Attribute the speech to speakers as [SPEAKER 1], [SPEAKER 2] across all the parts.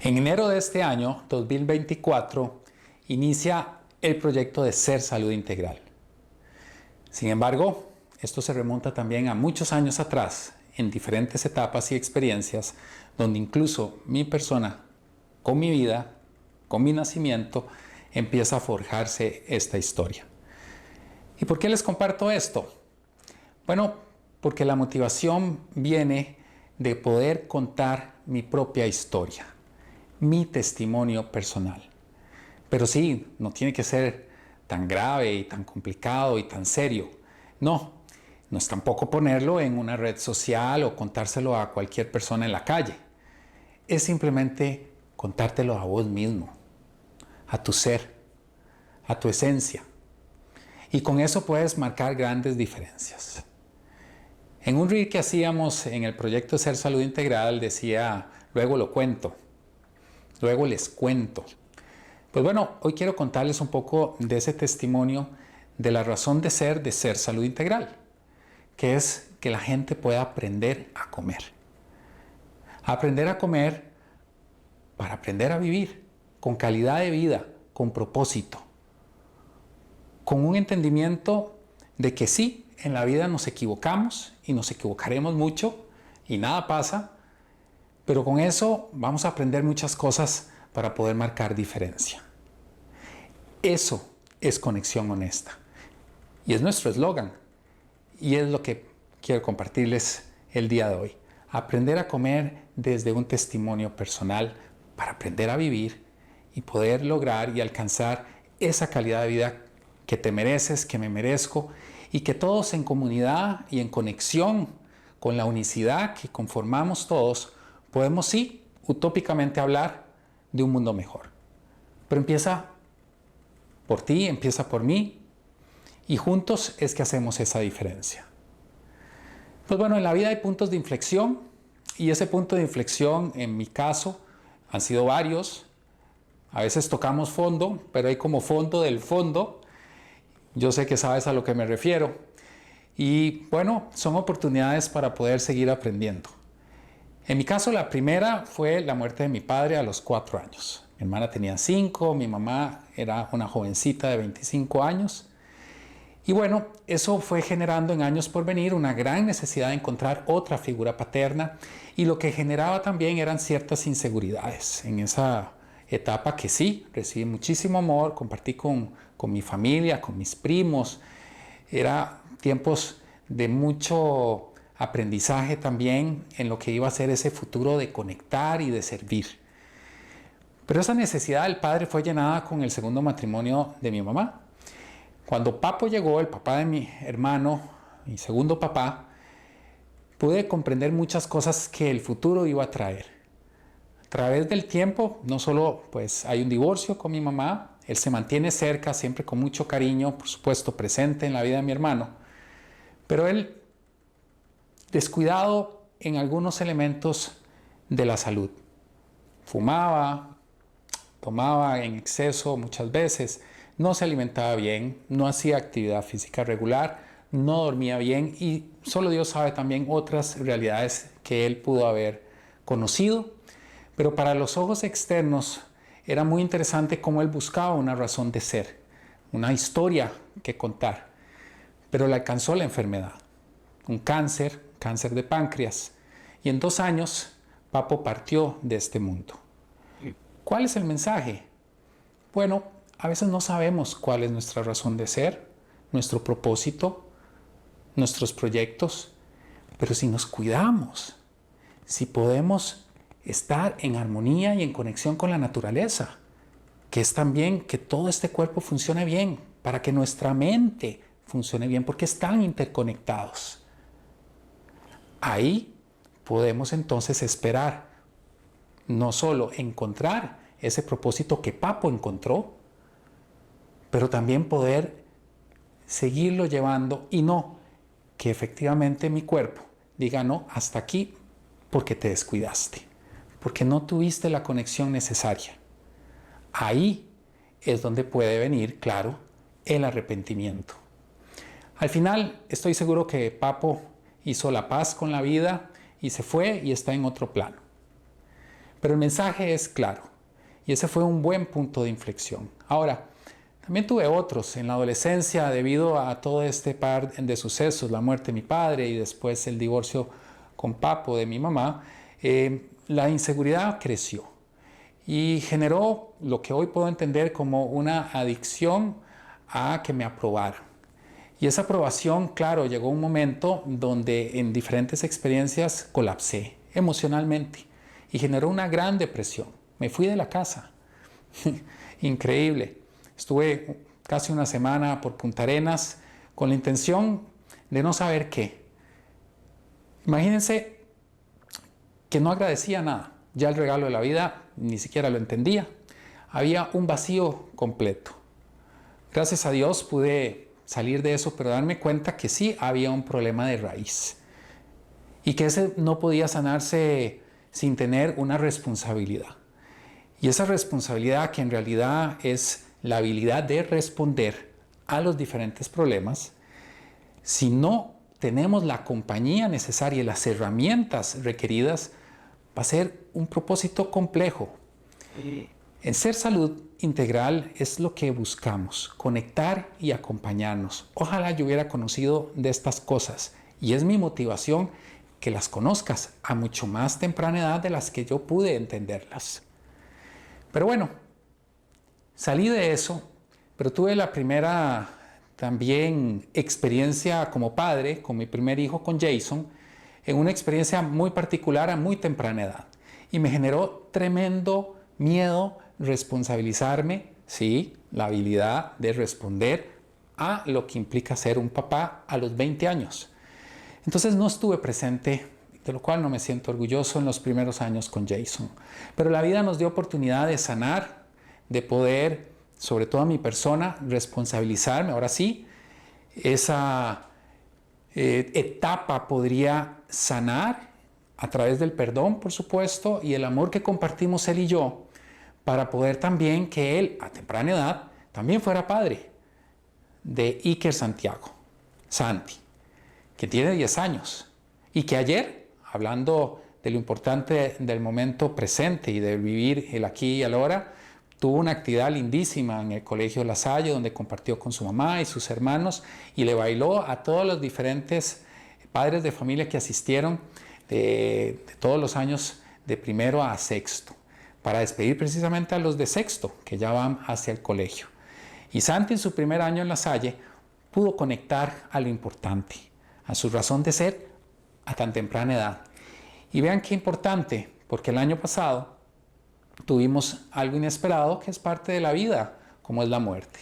[SPEAKER 1] En enero de este año, 2024, inicia el proyecto de Ser Salud Integral. Sin embargo, esto se remonta también a muchos años atrás, en diferentes etapas y experiencias, donde incluso mi persona, con mi vida, con mi nacimiento, empieza a forjarse esta historia. ¿Y por qué les comparto esto? Bueno, porque la motivación viene de poder contar mi propia historia, mi testimonio personal. Pero sí, no tiene que ser tan grave y tan complicado y tan serio. No es tampoco ponerlo en una red social o contárselo a cualquier persona en la calle. Es simplemente contártelo a vos mismo, a tu ser, a tu esencia. Y con eso puedes marcar grandes diferencias. En un reel que hacíamos en el proyecto Ser Salud Integral decía, luego lo cuento, luego les cuento. Pues bueno, hoy quiero contarles un poco de ese testimonio de la razón de Ser Salud Integral, que es que la gente pueda aprender a comer. Aprender a comer para aprender a vivir con calidad de vida, con propósito, con un entendimiento de que sí, en la vida nos equivocamos y nos equivocaremos mucho y nada pasa, pero con eso vamos a aprender muchas cosas para poder marcar diferencia. Eso es conexión honesta y es nuestro eslogan y es lo que quiero compartirles el día de hoy. Aprender a comer desde un testimonio personal para aprender a vivir y poder lograr y alcanzar esa calidad de vida que te mereces, que me merezco y que todos en comunidad y en conexión con la unicidad que conformamos todos podemos sí, utópicamente hablar de un mundo mejor. Pero empieza por ti, empieza por mí y juntos es que hacemos esa diferencia. Pues bueno, en la vida hay puntos de inflexión y ese punto de inflexión en mi caso han sido varios. A veces tocamos fondo, pero hay como fondo del fondo. Yo sé que sabes a lo que me refiero. Y bueno, son oportunidades para poder seguir aprendiendo. En mi caso, la primera fue la muerte de mi padre a los 4 años. Mi hermana tenía 5, mi mamá era una jovencita de 25 años. Y bueno, eso fue generando en años por venir una gran necesidad de encontrar otra figura paterna y lo que generaba también eran ciertas inseguridades. En esa etapa que sí, recibí muchísimo amor, compartí con mi familia, con mis primos. Era tiempos de mucho aprendizaje también en lo que iba a ser ese futuro de conectar y de servir. Pero esa necesidad del padre fue llenada con el segundo matrimonio de mi mamá. Cuando Papo llegó, el papá de mi hermano, mi segundo papá, pude comprender muchas cosas que el futuro iba a traer. A través del tiempo, no solo pues hay un divorcio con mi mamá, él se mantiene cerca, siempre con mucho cariño, por supuesto presente en la vida de mi hermano, pero él descuidado en algunos elementos de la salud. Fumaba, tomaba en exceso muchas veces, no se alimentaba bien, no hacía actividad física regular, no dormía bien y solo Dios sabe también otras realidades que él pudo haber conocido. Pero para los ojos externos era muy interesante cómo él buscaba una razón de ser, una historia que contar. Pero le alcanzó la enfermedad, un cáncer de páncreas. Y en 2 años, Papo partió de este mundo. ¿Cuál es el mensaje? Bueno, a veces no sabemos cuál es nuestra razón de ser, nuestro propósito, nuestros proyectos, pero si nos cuidamos, si podemos estar en armonía y en conexión con la naturaleza, que es también que todo este cuerpo funcione bien, para que nuestra mente funcione bien, porque están interconectados. Ahí podemos entonces esperar, no solo encontrar ese propósito que Papo encontró, pero también poder seguirlo llevando y no que efectivamente mi cuerpo diga no, hasta aquí porque te descuidaste, porque no tuviste la conexión necesaria. Ahí es donde puede venir, claro, el arrepentimiento. Al final estoy seguro que Papo hizo la paz con la vida y se fue y está en otro plano. Pero el mensaje es claro y ese fue un buen punto de inflexión. Ahora, también tuve otros en la adolescencia debido a todo este par de sucesos, la muerte de mi padre y después el divorcio con Papo de mi mamá. La inseguridad creció y generó lo que hoy puedo entender como una adicción a que me aprobaran. Y esa aprobación, claro, llegó un momento donde en diferentes experiencias colapsé emocionalmente y generó una gran depresión. Me fui de la casa. Increíble. Estuve casi una semana por Punta Arenas con la intención de no saber qué. Imagínense que no agradecía nada. Ya el regalo de la vida ni siquiera lo entendía. Había un vacío completo. Gracias a Dios pude salir de eso, pero darme cuenta que sí había un problema de raíz y que ese no podía sanarse sin tener una responsabilidad. Y esa responsabilidad, que en realidad es la habilidad de responder a los diferentes problemas, si no tenemos la compañía necesaria y las herramientas requeridas, va a ser un propósito complejo. En Ser Salud Integral es lo que buscamos, conectar y acompañarnos. Ojalá yo hubiera conocido de estas cosas y es mi motivación que las conozcas a mucho más temprana edad de las que yo pude entenderlas. Pero bueno, salí de eso, pero tuve la primera también experiencia como padre, con mi primer hijo, con Jason, en una experiencia muy particular a muy temprana edad. Y me generó tremendo miedo responsabilizarme, sí, la habilidad de responder a lo que implica ser un papá a los 20 años. Entonces no estuve presente, de lo cual no me siento orgulloso en los primeros años con Jason. Pero la vida nos dio oportunidad de sanar, de poder, sobre todo a mi persona, responsabilizarme. Ahora sí, esa etapa podría sanar a través del perdón, por supuesto, y el amor que compartimos él y yo, para poder también que él, a temprana edad, también fuera padre de Iker Santiago, Santi, que tiene 10 años y que ayer, hablando de lo importante del momento presente y de vivir el aquí y el ahora, tuvo una actividad lindísima en el Colegio La Salle, donde compartió con su mamá y sus hermanos y le bailó a todos los diferentes padres de familia que asistieron de todos los años de primero a sexto, para despedir precisamente a los de sexto que ya van hacia el colegio. Y Santi en su primer año en La Salle pudo conectar a lo importante, a su razón de ser a tan temprana edad. Y vean qué importante, porque el año pasado tuvimos algo inesperado que es parte de la vida, como es la muerte.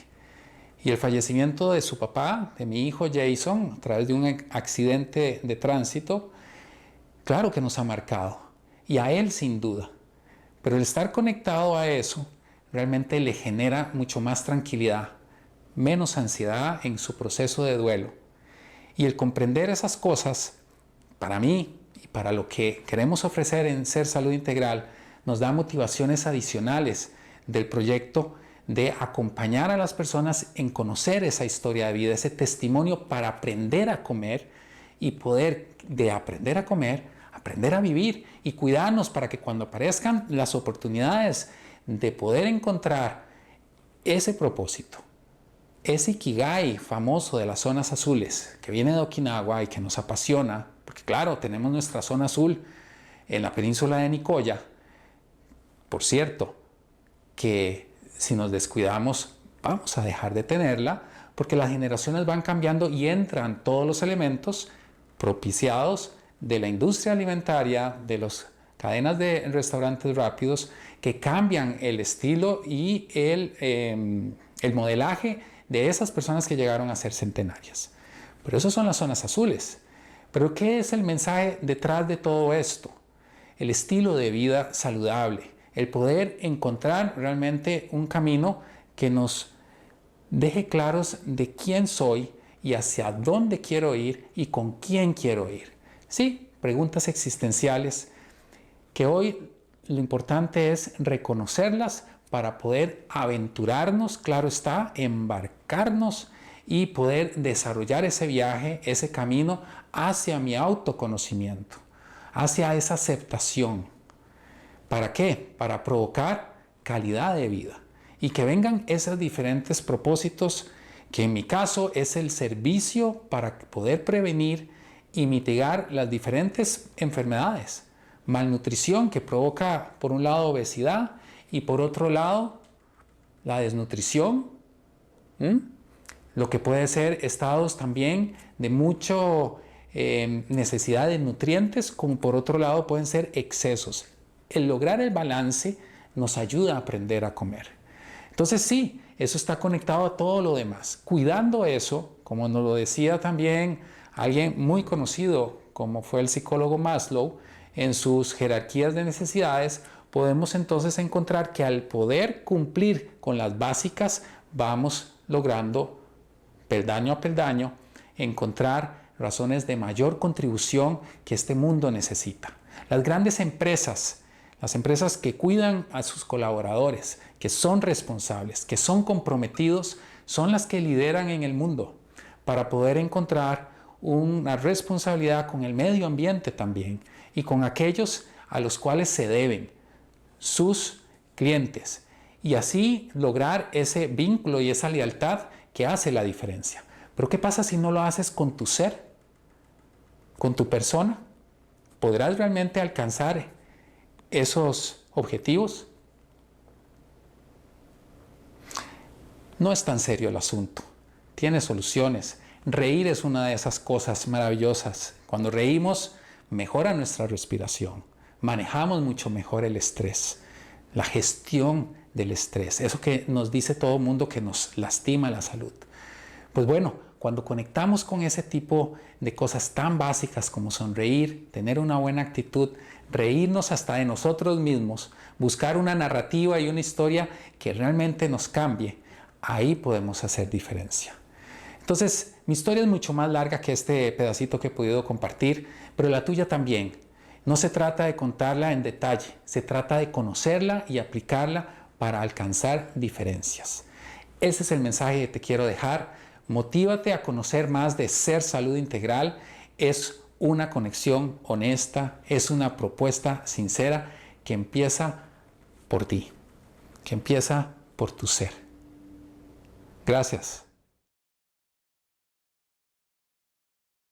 [SPEAKER 1] Y el fallecimiento de su papá, de mi hijo Jason, a través de un accidente de tránsito, claro que nos ha marcado, y a él sin duda. Pero el estar conectado a eso realmente le genera mucho más tranquilidad, menos ansiedad en su proceso de duelo. Y el comprender esas cosas, para mí y para lo que queremos ofrecer en Ser Salud Integral, nos da motivaciones adicionales del proyecto de acompañar a las personas en conocer esa historia de vida, ese testimonio para aprender a comer y poder, de aprender a comer, aprender a vivir y cuidarnos para que cuando aparezcan las oportunidades de poder encontrar ese propósito, ese Ikigai famoso de las zonas azules que viene de Okinawa y que nos apasiona, porque claro, tenemos nuestra zona azul en la península de Nicoya. Por cierto, que si nos descuidamos vamos a dejar de tenerla porque las generaciones van cambiando y entran todos los elementos propiciados de la industria alimentaria, de las cadenas de restaurantes rápidos que cambian el estilo y el modelaje de esas personas que llegaron a ser centenarias. Pero esas son las zonas azules. Pero ¿qué es el mensaje detrás de todo esto? El estilo de vida saludable, el poder encontrar realmente un camino que nos deje claros de quién soy y hacia dónde quiero ir y con quién quiero ir. Sí, preguntas existenciales que hoy lo importante es reconocerlas para poder aventurarnos, claro está, embarcarnos y poder desarrollar ese viaje, ese camino hacia mi autoconocimiento, hacia esa aceptación. ¿Para qué? Para provocar calidad de vida y que vengan esos diferentes propósitos, que en mi caso es el servicio para poder prevenir y mitigar las diferentes enfermedades. Malnutrición, que provoca por un lado obesidad y por otro lado la desnutrición. Lo que puede ser estados también de mucha necesidad de nutrientes, como por otro lado pueden ser excesos. El lograr el balance nos ayuda a aprender a comer. Entonces sí, eso está conectado a todo lo demás. Cuidando eso, como nos lo decía también alguien muy conocido, como fue el psicólogo Maslow, en sus jerarquías de necesidades, podemos entonces encontrar que al poder cumplir con las básicas, vamos logrando peldaño a peldaño encontrar razones de mayor contribución que este mundo necesita. Las grandes empresas, las empresas que cuidan a sus colaboradores, que son responsables, que son comprometidos, son las que lideran en el mundo para poder encontrar una responsabilidad con el medio ambiente también y con aquellos a los cuales se deben sus clientes, y así lograr ese vínculo y esa lealtad que hace la diferencia. Pero ¿qué pasa si no lo haces con tu ser, con tu persona? ¿Podrás realmente alcanzar esos objetivos? No es tan serio el asunto, tiene soluciones. Reír es una de esas cosas maravillosas. Cuando reímos, mejora nuestra respiración, manejamos mucho mejor el estrés, la gestión del estrés, eso que nos dice todo el mundo que nos lastima la salud. Pues bueno, cuando conectamos con ese tipo de cosas tan básicas como sonreír, tener una buena actitud, reírnos hasta de nosotros mismos, buscar una narrativa y una historia que realmente nos cambie, ahí podemos hacer diferencia. Entonces, mi historia es mucho más larga que este pedacito que he podido compartir, pero la tuya también. No se trata de contarla en detalle, se trata de conocerla y aplicarla para alcanzar diferencias. Ese es el mensaje que te quiero dejar. Motívate a conocer más de Ser Salud Integral. Es una conexión honesta, es una propuesta sincera que empieza por ti, que empieza por tu ser. Gracias.